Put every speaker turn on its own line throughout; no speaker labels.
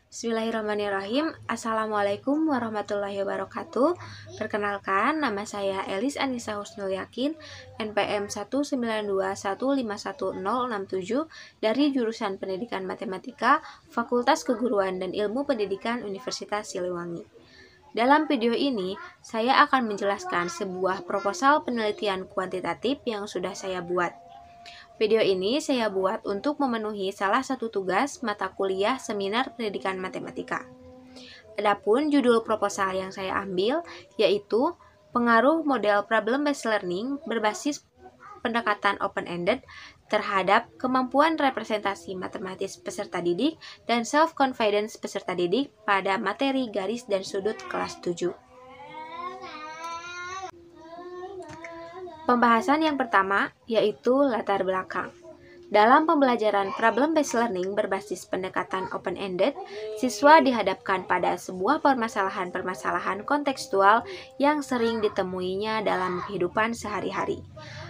Bismillahirrahmanirrahim. Assalamualaikum warahmatullahi wabarakatuh. Perkenalkan, nama saya Elis Anissa Husnul Yakin, NPM 192151067 dari jurusan Pendidikan Matematika, Fakultas Keguruan dan Ilmu Pendidikan Universitas Siliwangi. Dalam video ini, saya akan menjelaskan sebuah proposal penelitian kuantitatif yang sudah saya buat. Video ini saya buat untuk memenuhi salah satu tugas mata kuliah Seminar Pendidikan Matematika. Adapun judul proposal yang saya ambil yaitu pengaruh model problem-based learning berbasis pendekatan open-ended terhadap kemampuan representasi matematis peserta didik dan self-confidence peserta didik pada materi garis dan sudut kelas 7. Pembahasan yang pertama yaitu latar belakang. Dalam pembelajaran problem-based learning berbasis pendekatan open-ended, siswa dihadapkan pada sebuah permasalahan-permasalahan kontekstual yang sering ditemuinya dalam kehidupan sehari-hari.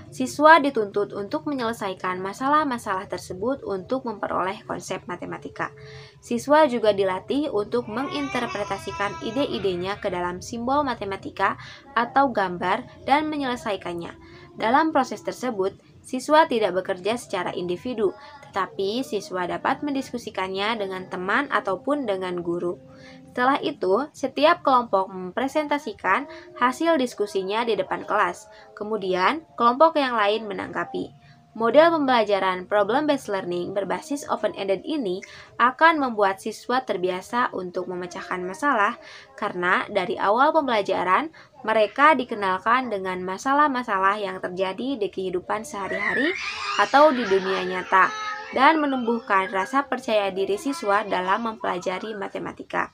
Siswa dituntut untuk menyelesaikan masalah-masalah tersebut untuk memperoleh konsep matematika. Siswa juga dilatih untuk menginterpretasikan ide-idenya ke dalam simbol matematika atau gambar dan menyelesaikannya. Dalam proses tersebut, siswa tidak bekerja secara individu, tetapi siswa dapat mendiskusikannya dengan teman ataupun dengan guru. Setelah itu, setiap kelompok mempresentasikan hasil diskusinya di depan kelas. Kemudian, kelompok yang lain menanggapi. Model pembelajaran problem-based learning berbasis open-ended ini akan membuat siswa terbiasa untuk memecahkan masalah karena dari awal pembelajaran mereka dikenalkan dengan masalah-masalah yang terjadi di kehidupan sehari-hari atau di dunia nyata dan menumbuhkan rasa percaya diri siswa dalam mempelajari matematika.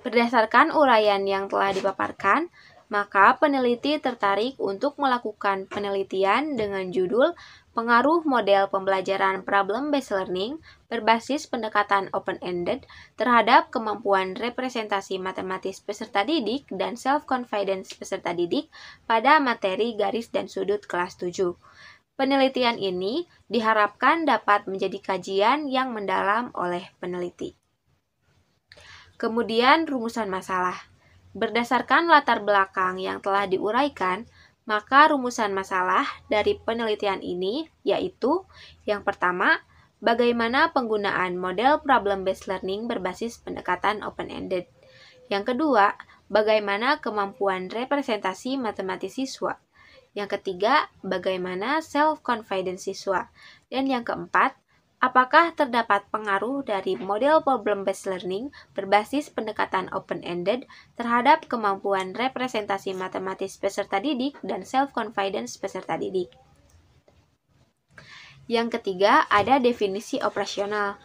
Berdasarkan uraian yang telah dipaparkan, maka peneliti tertarik untuk melakukan penelitian dengan judul pengaruh model pembelajaran problem-based learning berbasis pendekatan open-ended terhadap kemampuan representasi matematis peserta didik dan self-confidence peserta didik pada materi garis dan sudut kelas 7. Penelitian ini diharapkan dapat menjadi kajian yang mendalam oleh peneliti. Kemudian rumusan masalah. Berdasarkan latar belakang yang telah diuraikan, maka rumusan masalah dari penelitian ini yaitu yang pertama, bagaimana penggunaan model problem-based learning berbasis pendekatan open-ended. Yang kedua, bagaimana kemampuan representasi matematis siswa. Yang ketiga, bagaimana self-confidence siswa. Dan yang keempat, apakah terdapat pengaruh dari model problem-based learning berbasis pendekatan open-ended terhadap kemampuan representasi matematis peserta didik dan self-confidence peserta didik? Yang ketiga, ada definisi operasional.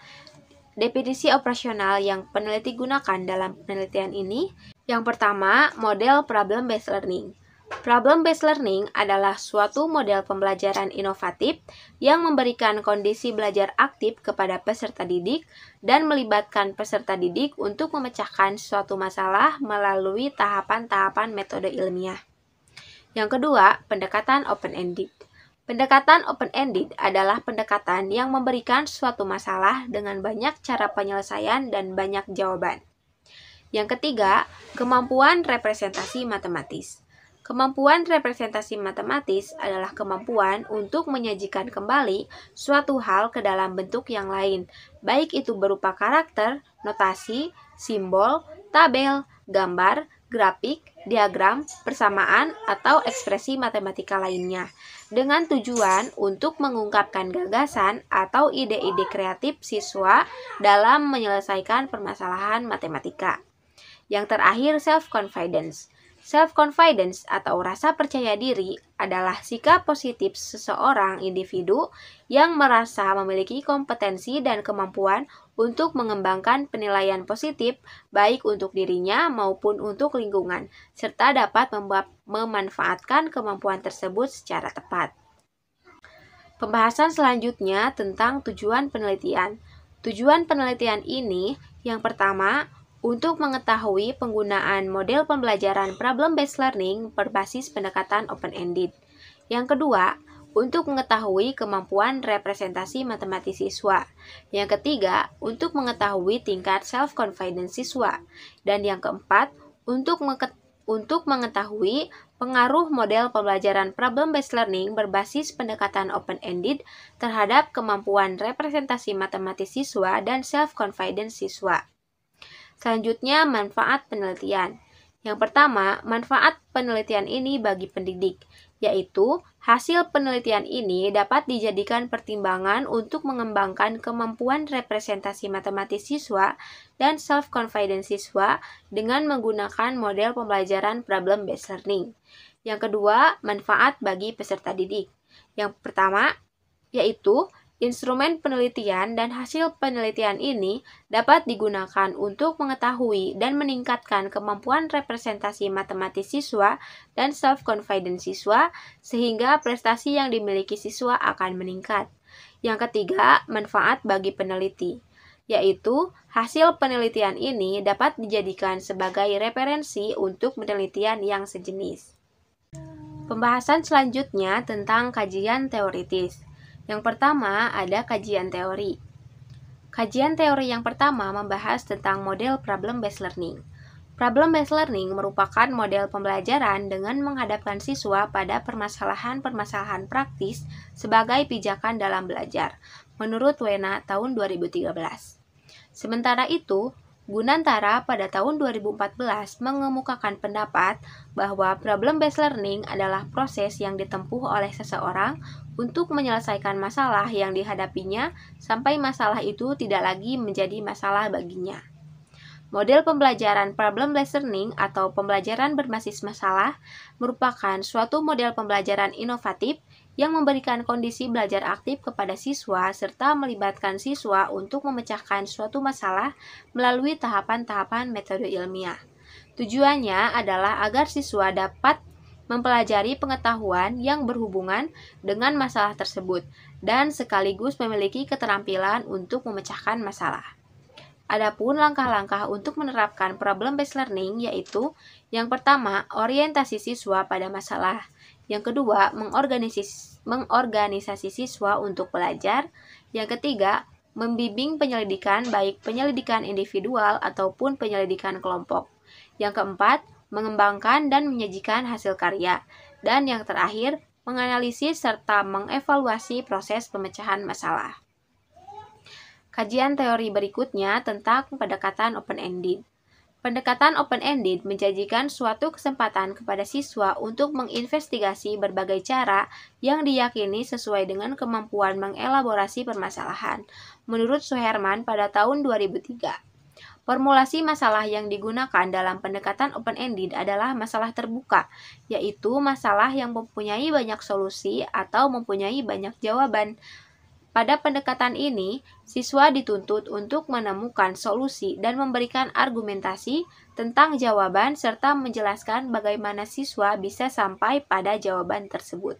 Definisi operasional yang peneliti gunakan dalam penelitian ini, yang pertama, model problem-based learning. Problem-based learning adalah suatu model pembelajaran inovatif yang memberikan kondisi belajar aktif kepada peserta didik dan melibatkan peserta didik untuk memecahkan suatu masalah melalui tahapan-tahapan metode ilmiah. Yang kedua, pendekatan open-ended. Pendekatan open-ended adalah pendekatan yang memberikan suatu masalah dengan banyak cara penyelesaian dan banyak jawaban. Yang ketiga, kemampuan representasi matematis. Kemampuan representasi matematis adalah kemampuan untuk menyajikan kembali suatu hal ke dalam bentuk yang lain, baik itu berupa karakter, notasi, simbol, tabel, gambar, grafik, diagram, persamaan, atau ekspresi matematika lainnya, dengan tujuan untuk mengungkapkan gagasan atau ide-ide kreatif siswa dalam menyelesaikan permasalahan matematika. Yang terakhir, self-confidence. Self-confidence atau rasa percaya diri adalah sikap positif seseorang individu yang merasa memiliki kompetensi dan kemampuan untuk mengembangkan penilaian positif baik untuk dirinya maupun untuk lingkungan, serta dapat memanfaatkan kemampuan tersebut secara tepat. Pembahasan selanjutnya tentang tujuan penelitian. Tujuan penelitian ini yang pertama, untuk mengetahui penggunaan model pembelajaran problem-based learning berbasis pendekatan open-ended. Yang kedua, untuk mengetahui kemampuan representasi matematis siswa. Yang ketiga, untuk mengetahui tingkat self-confidence siswa. Dan yang keempat, untuk mengetahui pengaruh model pembelajaran problem-based learning berbasis pendekatan open-ended terhadap kemampuan representasi matematis siswa dan self-confidence siswa. Selanjutnya, manfaat penelitian. Yang pertama, manfaat penelitian ini bagi pendidik, yaitu hasil penelitian ini dapat dijadikan pertimbangan untuk mengembangkan kemampuan representasi matematis siswa dan self-confidence siswa dengan menggunakan model pembelajaran problem-based learning. Yang kedua, manfaat bagi peserta didik. Yang pertama, yaitu instrumen penelitian dan hasil penelitian ini dapat digunakan untuk mengetahui dan meningkatkan kemampuan representasi matematis siswa dan self-confidence siswa sehingga prestasi yang dimiliki siswa akan meningkat. Yang ketiga, manfaat bagi peneliti, yaitu hasil penelitian ini dapat dijadikan sebagai referensi untuk penelitian yang sejenis. Pembahasan selanjutnya tentang kajian teoritis. Yang pertama ada kajian teori. Kajian teori yang pertama membahas tentang model problem-based learning. Problem-based learning merupakan model pembelajaran dengan menghadapkan siswa pada permasalahan-permasalahan praktis sebagai pijakan dalam belajar, menurut Wena tahun 2013. Sementara itu, Gunantara pada tahun 2014 mengemukakan pendapat bahwa problem-based learning adalah proses yang ditempuh oleh seseorang untuk menyelesaikan masalah yang dihadapinya sampai masalah itu tidak lagi menjadi masalah baginya. Model pembelajaran problem-based learning atau pembelajaran berbasis masalah merupakan suatu model pembelajaran inovatif yang memberikan kondisi belajar aktif kepada siswa serta melibatkan siswa untuk memecahkan suatu masalah melalui tahapan-tahapan metode ilmiah. Tujuannya adalah agar siswa dapat mempelajari pengetahuan yang berhubungan dengan masalah tersebut dan sekaligus memiliki keterampilan untuk memecahkan masalah. Adapun langkah-langkah untuk menerapkan problem-based learning yaitu yang pertama, orientasi siswa pada masalah. Yang kedua, mengorganisasi siswa untuk belajar. Yang ketiga, membimbing penyelidikan baik penyelidikan individual ataupun penyelidikan kelompok. Yang keempat, mengembangkan dan menyajikan hasil karya. Dan yang terakhir, menganalisis serta mengevaluasi proses pemecahan masalah. Kajian teori berikutnya tentang pendekatan open-ended. Pendekatan open-ended menjanjikan suatu kesempatan kepada siswa untuk menginvestigasi berbagai cara yang diyakini sesuai dengan kemampuan mengelaborasi permasalahan, menurut Suherman pada tahun 2003. Formulasi masalah yang digunakan dalam pendekatan open-ended adalah masalah terbuka, yaitu masalah yang mempunyai banyak solusi atau mempunyai banyak jawaban. Pada pendekatan ini, siswa dituntut untuk menemukan solusi dan memberikan argumentasi tentang jawaban serta menjelaskan bagaimana siswa bisa sampai pada jawaban tersebut.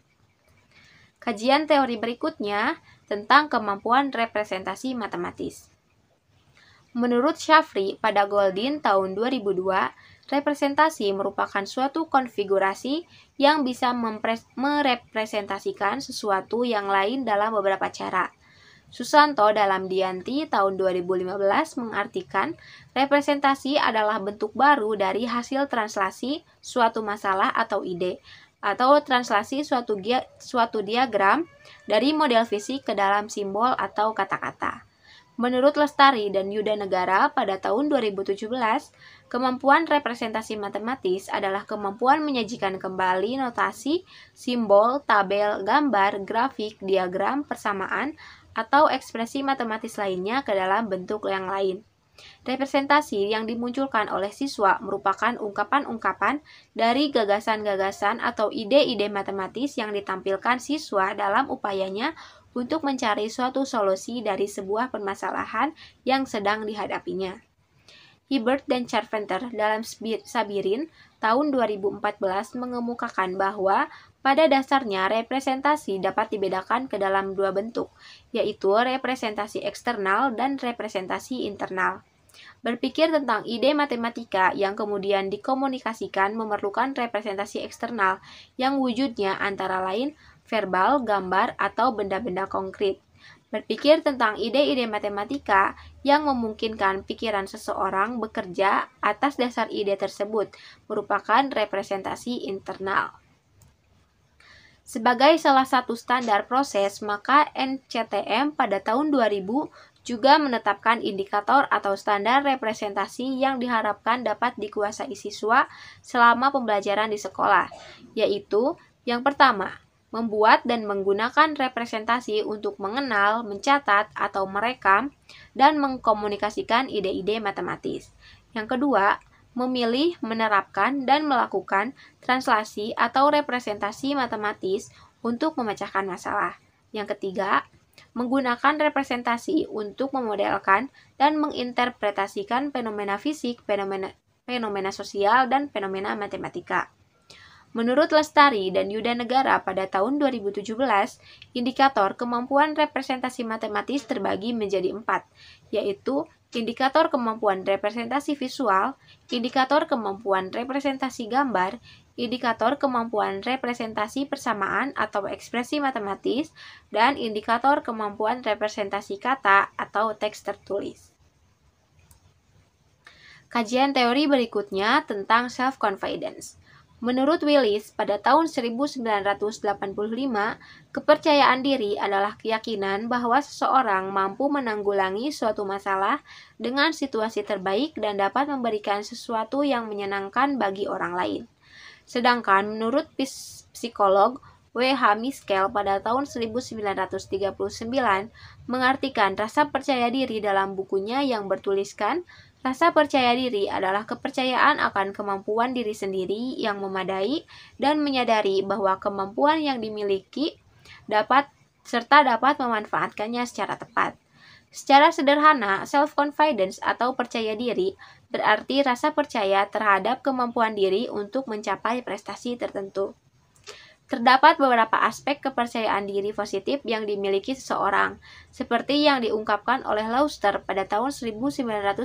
Kajian teori berikutnya tentang kemampuan representasi matematis. Menurut Shafri pada Goldin tahun 2002, representasi merupakan suatu konfigurasi yang bisa merepresentasikan sesuatu yang lain dalam beberapa cara. Susanto dalam Dianti tahun 2015 mengartikan representasi adalah bentuk baru dari hasil translasi suatu masalah atau ide, atau translasi suatu diagram dari model fisik ke dalam simbol atau kata-kata. Menurut Lestari dan Yuda Negara pada tahun 2017, kemampuan representasi matematis adalah kemampuan menyajikan kembali notasi, simbol, tabel, gambar, grafik, diagram, persamaan, atau ekspresi matematis lainnya ke dalam bentuk yang lain. Representasi yang dimunculkan oleh siswa merupakan ungkapan-ungkapan dari gagasan-gagasan atau ide-ide matematis yang ditampilkan siswa dalam upayanya untuk mencari suatu solusi dari sebuah permasalahan yang sedang dihadapinya. Hibbert dan Carpenter dalam Sabirin tahun 2014 mengemukakan bahwa pada dasarnya representasi dapat dibedakan ke dalam dua bentuk, yaitu representasi eksternal dan representasi internal. Berpikir tentang ide matematika yang kemudian dikomunikasikan memerlukan representasi eksternal yang wujudnya antara lain verbal, gambar, atau benda-benda konkret. Berpikir tentang ide-ide matematika yang memungkinkan pikiran seseorang bekerja atas dasar ide tersebut merupakan representasi internal. Sebagai salah satu standar proses, maka NCTM pada tahun 2000 juga menetapkan indikator atau standar representasi yang diharapkan dapat dikuasai siswa selama pembelajaran di sekolah, yaitu yang pertama, membuat dan menggunakan representasi untuk mengenal, mencatat, atau merekam, dan mengkomunikasikan ide-ide matematis. Yang kedua, memilih, menerapkan, dan melakukan translasi atau representasi matematis untuk memecahkan masalah. Yang ketiga, menggunakan representasi untuk memodelkan dan menginterpretasikan fenomena fisik, fenomena sosial, dan fenomena matematika. Menurut Lestari dan Yuda Negara pada tahun 2017, indikator kemampuan representasi matematis terbagi menjadi 4, yaitu indikator kemampuan representasi visual, indikator kemampuan representasi gambar, indikator kemampuan representasi persamaan atau ekspresi matematis, dan indikator kemampuan representasi kata atau teks tertulis. Kajian teori berikutnya tentang self-confidence. Menurut Willis, pada tahun 1985, kepercayaan diri adalah keyakinan bahwa seseorang mampu menanggulangi suatu masalah dengan situasi terbaik dan dapat memberikan sesuatu yang menyenangkan bagi orang lain. Sedangkan menurut psikolog W.H. Miskel pada tahun 1939 mengartikan rasa percaya diri dalam bukunya yang bertuliskan, rasa percaya diri adalah kepercayaan akan kemampuan diri sendiri yang memadai dan menyadari bahwa kemampuan yang dimiliki dapat memanfaatkannya secara tepat. Secara sederhana, self-confidence atau percaya diri berarti rasa percaya terhadap kemampuan diri untuk mencapai prestasi tertentu. Terdapat beberapa aspek kepercayaan diri positif yang dimiliki seseorang, seperti yang diungkapkan oleh Lauster pada tahun 1992,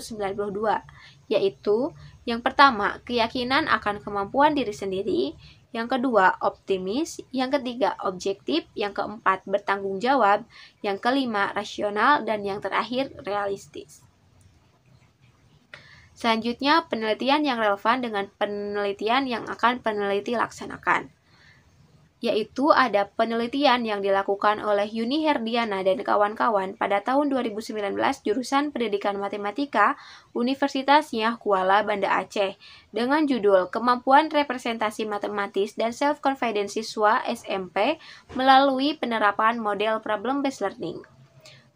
yaitu yang pertama, keyakinan akan kemampuan diri sendiri, yang kedua, optimis, yang ketiga, objektif, yang keempat, bertanggung jawab, yang kelima, rasional, dan yang terakhir, realistis. Selanjutnya, penelitian yang relevan dengan penelitian yang akan peneliti laksanakan, yaitu ada penelitian yang dilakukan oleh Yuni Herdiana dan kawan-kawan pada tahun 2019 jurusan Pendidikan Matematika Universitas Syah Kuala, Banda Aceh dengan judul Kemampuan Representasi Matematis dan Self-Confidence Siswa SMP melalui penerapan model Problem-Based Learning.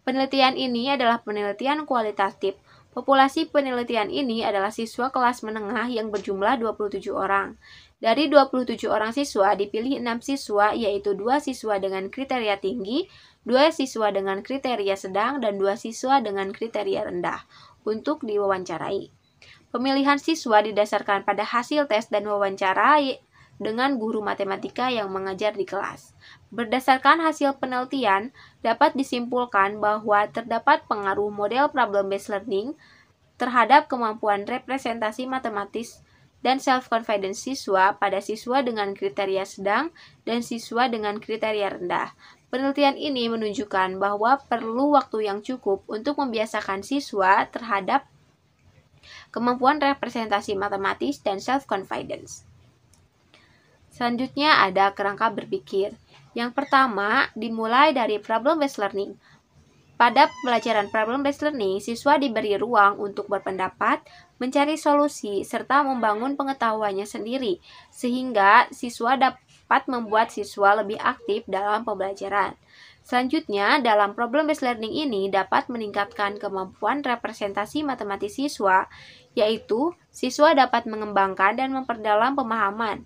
Penelitian ini adalah penelitian kualitatif. Populasi penelitian ini adalah siswa kelas menengah yang berjumlah 27 orang. Dari 27 orang siswa dipilih 6 siswa, yaitu 2 siswa dengan kriteria tinggi, 2 siswa dengan kriteria sedang, dan 2 siswa dengan kriteria rendah untuk diwawancarai. Pemilihan siswa didasarkan pada hasil tes dan wawancara dengan guru matematika yang mengajar di kelas. Berdasarkan hasil penelitian, dapat disimpulkan bahwa terdapat pengaruh model problem-based learning terhadap kemampuan representasi matematis dan self-confidence siswa pada siswa dengan kriteria sedang dan siswa dengan kriteria rendah. Penelitian ini menunjukkan bahwa perlu waktu yang cukup untuk membiasakan siswa terhadap kemampuan representasi matematis dan self-confidence. Selanjutnya ada kerangka berpikir. Yang pertama, dimulai dari problem-based learning. Pada pelajaran problem-based learning, siswa diberi ruang untuk berpendapat, mencari solusi, serta membangun pengetahuannya sendiri, sehingga siswa dapat membuat siswa lebih aktif dalam pembelajaran. Selanjutnya, dalam problem-based learning ini dapat meningkatkan kemampuan representasi matematis siswa, yaitu siswa dapat mengembangkan dan memperdalam pemahaman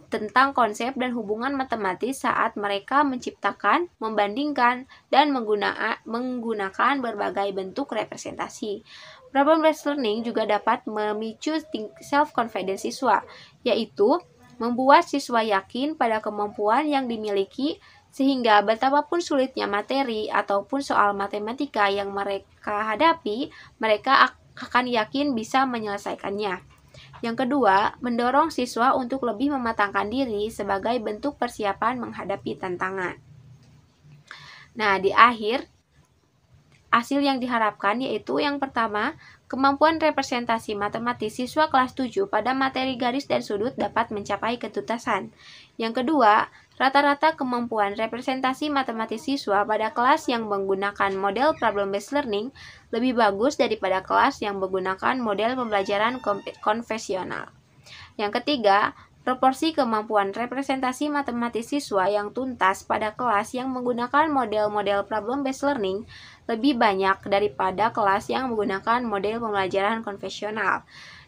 tentang konsep dan hubungan matematis saat mereka menciptakan, membandingkan, dan menggunakan berbagai bentuk representasi. Problem-based learning juga dapat memicu self-confidence siswa, yaitu membuat siswa yakin pada kemampuan yang dimiliki sehingga betapapun sulitnya materi ataupun soal matematika yang mereka hadapi, mereka akan yakin bisa menyelesaikannya. Yang kedua, mendorong siswa untuk lebih mematangkan diri sebagai bentuk persiapan menghadapi tantangan. Nah, di akhir, hasil yang diharapkan yaitu yang pertama, kemampuan representasi matematis siswa kelas 7 pada materi garis dan sudut dapat mencapai ketuntasan. Yang kedua, rata-rata kemampuan representasi matematis siswa pada kelas yang menggunakan model problem-based learning lebih bagus daripada kelas yang menggunakan model pembelajaran konvensional. Yang ketiga, proporsi kemampuan representasi matematis siswa yang tuntas pada kelas yang menggunakan model-model problem-based learning lebih banyak daripada kelas yang menggunakan model pembelajaran konvensional.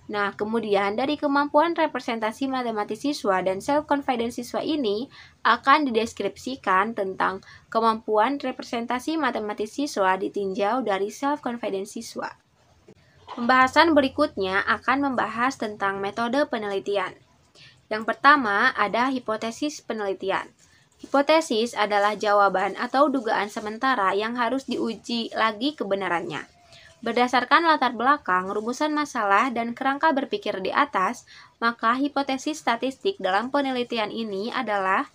Nah, kemudian dari kemampuan representasi matematis siswa dan self-confidence siswa ini akan dideskripsikan tentang kemampuan representasi matematis siswa ditinjau dari self-confidence siswa. Pembahasan berikutnya akan membahas tentang metode penelitian. Yang pertama ada hipotesis penelitian. Hipotesis adalah jawaban atau dugaan sementara yang harus diuji lagi kebenarannya. Berdasarkan latar belakang, rumusan masalah, dan kerangka berpikir di atas, maka hipotesis statistik dalam penelitian ini adalah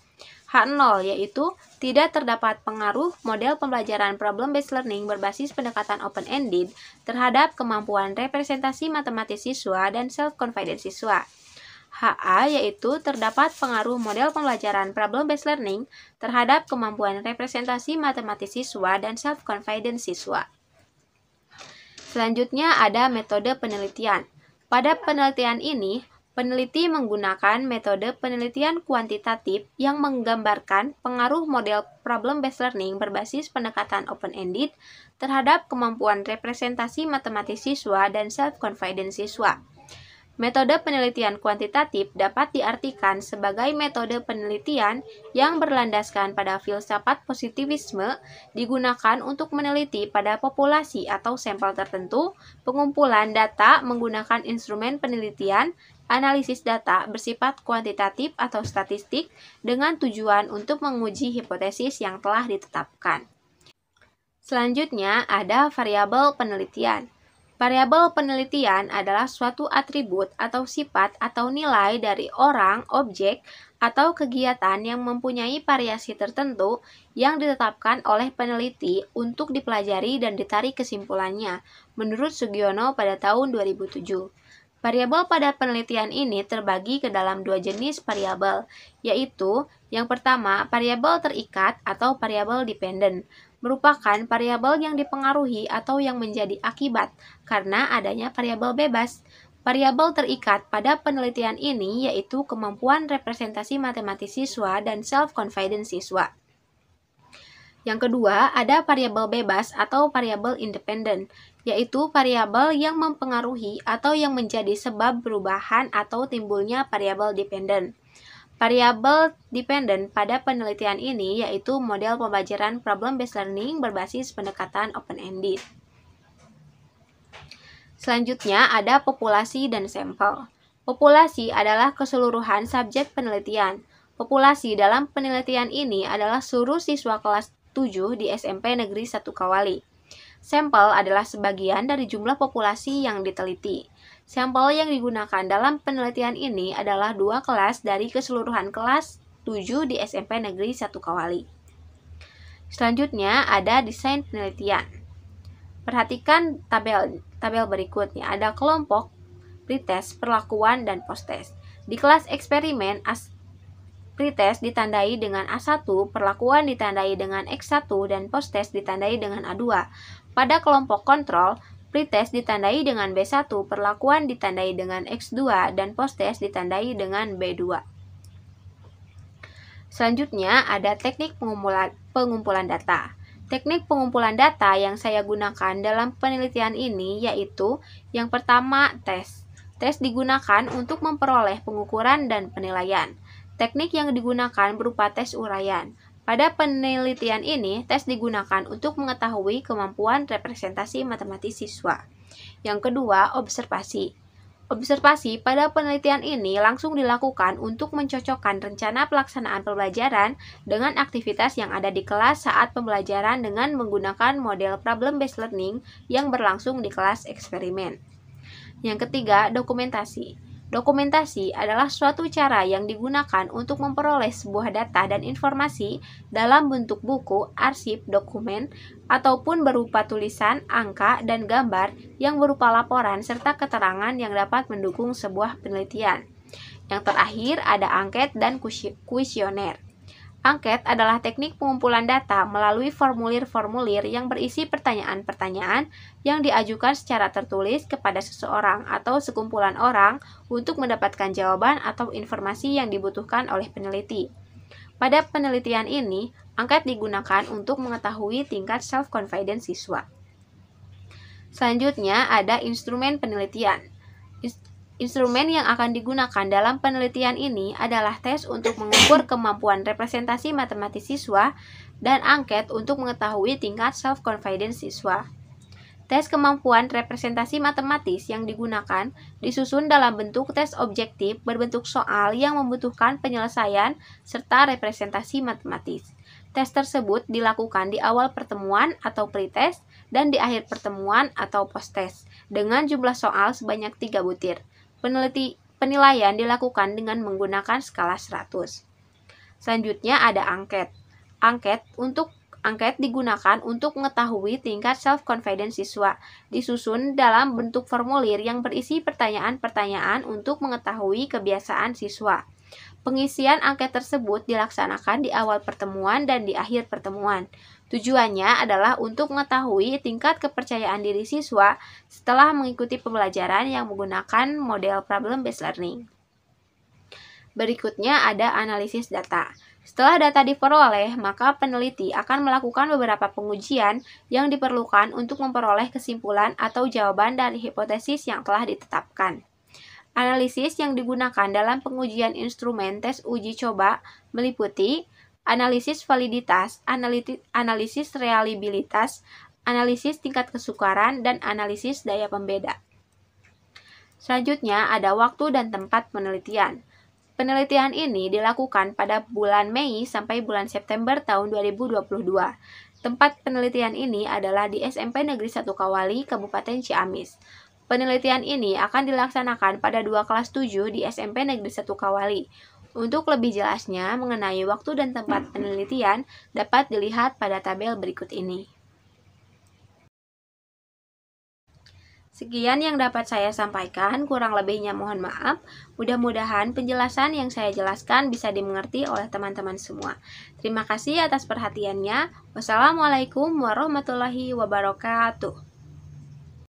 H0, yaitu tidak terdapat pengaruh model pembelajaran problem-based learning berbasis pendekatan open-ended terhadap kemampuan representasi matematis siswa dan self-confidence siswa. HA yaitu terdapat pengaruh model pembelajaran problem-based learning terhadap kemampuan representasi matematis siswa dan self-confidence siswa. Selanjutnya ada metode penelitian. Pada penelitian ini, peneliti menggunakan metode penelitian kuantitatif yang menggambarkan pengaruh model problem-based learning berbasis pendekatan open-ended terhadap kemampuan representasi matematis siswa dan self-confidence siswa. Metode penelitian kuantitatif dapat diartikan sebagai metode penelitian yang berlandaskan pada filsafat positivisme digunakan untuk meneliti pada populasi atau sampel tertentu, pengumpulan data menggunakan instrumen penelitian, analisis data bersifat kuantitatif atau statistik dengan tujuan untuk menguji hipotesis yang telah ditetapkan. Selanjutnya ada variabel penelitian. Variabel penelitian adalah suatu atribut atau sifat atau nilai dari orang, objek, atau kegiatan yang mempunyai variasi tertentu yang ditetapkan oleh peneliti untuk dipelajari dan ditarik kesimpulannya, menurut Sugiono pada tahun 2007. Variabel pada penelitian ini terbagi ke dalam dua jenis variabel, yaitu yang pertama variabel terikat atau variabel dependent, merupakan variabel yang dipengaruhi atau yang menjadi akibat karena adanya variabel bebas. Variabel terikat pada penelitian ini yaitu kemampuan representasi matematis siswa dan self-confidence siswa. Yang kedua, ada variabel bebas atau variabel independent, yaitu variabel yang mempengaruhi atau yang menjadi sebab perubahan atau timbulnya variabel dependent. Variabel dependent pada penelitian ini yaitu model pembelajaran problem-based learning berbasis pendekatan open-ended. Selanjutnya ada populasi dan sampel. Populasi adalah keseluruhan subjek penelitian. Populasi dalam penelitian ini adalah seluruh siswa kelas 7 di SMP Negeri 1 Kawali. Sampel adalah sebagian dari jumlah populasi yang diteliti. Sampel yang digunakan dalam penelitian ini adalah 2 kelas dari keseluruhan kelas 7 di SMP Negeri 1 Kawali. Selanjutnya ada desain penelitian. Perhatikan tabel berikutnya. Ada kelompok, pretest, perlakuan, dan posttest. Di kelas eksperimen, pretest ditandai dengan A1, perlakuan ditandai dengan X1, dan posttest ditandai dengan A2. Pada kelompok kontrol, pretest ditandai dengan B1, perlakuan ditandai dengan X2, dan posttest ditandai dengan B2. Selanjutnya ada teknik pengumpulan data. Teknik pengumpulan data yang saya gunakan dalam penelitian ini yaitu yang pertama tes. Tes digunakan untuk memperoleh pengukuran dan penilaian. Teknik yang digunakan berupa tes uraian. Pada penelitian ini, tes digunakan untuk mengetahui kemampuan representasi matematis siswa. Yang kedua, observasi. Observasi pada penelitian ini langsung dilakukan untuk mencocokkan rencana pelaksanaan pembelajaran dengan aktivitas yang ada di kelas saat pembelajaran dengan menggunakan model problem-based learning yang berlangsung di kelas eksperimen. Yang ketiga, dokumentasi. Dokumentasi adalah suatu cara yang digunakan untuk memperoleh sebuah data dan informasi dalam bentuk buku, arsip, dokumen, ataupun berupa tulisan, angka, dan gambar yang berupa laporan serta keterangan yang dapat mendukung sebuah penelitian. Yang terakhir ada angket dan kuesioner. Angket adalah teknik pengumpulan data melalui formulir-formulir yang berisi pertanyaan-pertanyaan yang diajukan secara tertulis kepada seseorang atau sekumpulan orang untuk mendapatkan jawaban atau informasi yang dibutuhkan oleh peneliti. Pada penelitian ini, angket digunakan untuk mengetahui tingkat self-confidence siswa. Selanjutnya ada instrumen penelitian. Instrumen yang akan digunakan dalam penelitian ini adalah tes untuk mengukur kemampuan representasi matematis siswa dan angket untuk mengetahui tingkat self-confidence siswa. Tes kemampuan representasi matematis yang digunakan disusun dalam bentuk tes objektif berbentuk soal yang membutuhkan penyelesaian serta representasi matematis. Tes tersebut dilakukan di awal pertemuan atau pretest dan di akhir pertemuan atau posttest dengan jumlah soal sebanyak 3 butir. Penilaian dilakukan dengan menggunakan skala 100. Selanjutnya ada angket. Angket digunakan untuk mengetahui tingkat self-confidence siswa. Disusun dalam bentuk formulir yang berisi pertanyaan-pertanyaan untuk mengetahui kebiasaan siswa. Pengisian angket tersebut dilaksanakan di awal pertemuan dan di akhir pertemuan. Tujuannya adalah untuk mengetahui tingkat kepercayaan diri siswa setelah mengikuti pembelajaran yang menggunakan model problem-based learning. Berikutnya ada analisis data. Setelah data diperoleh, maka peneliti akan melakukan beberapa pengujian yang diperlukan untuk memperoleh kesimpulan atau jawaban dari hipotesis yang telah ditetapkan. Analisis yang digunakan dalam pengujian instrumen tes uji coba meliputi analisis validitas, analisis reliabilitas, analisis tingkat kesukaran, dan analisis daya pembeda. Selanjutnya ada waktu dan tempat penelitian. Penelitian ini dilakukan pada bulan Mei sampai bulan September tahun 2022. Tempat penelitian ini adalah di SMP Negeri 1 Kawali, Kabupaten Ciamis. Penelitian ini akan dilaksanakan pada 2 kelas 7 di SMP Negeri 1 Kawali. Untuk lebih jelasnya mengenai waktu dan tempat penelitian dapat dilihat pada tabel berikut ini. Sekian yang dapat saya sampaikan, kurang lebihnya mohon maaf. Mudah-mudahan penjelasan yang saya jelaskan bisa dimengerti oleh teman-teman semua. Terima kasih atas perhatiannya. Wassalamualaikum warahmatullahi wabarakatuh.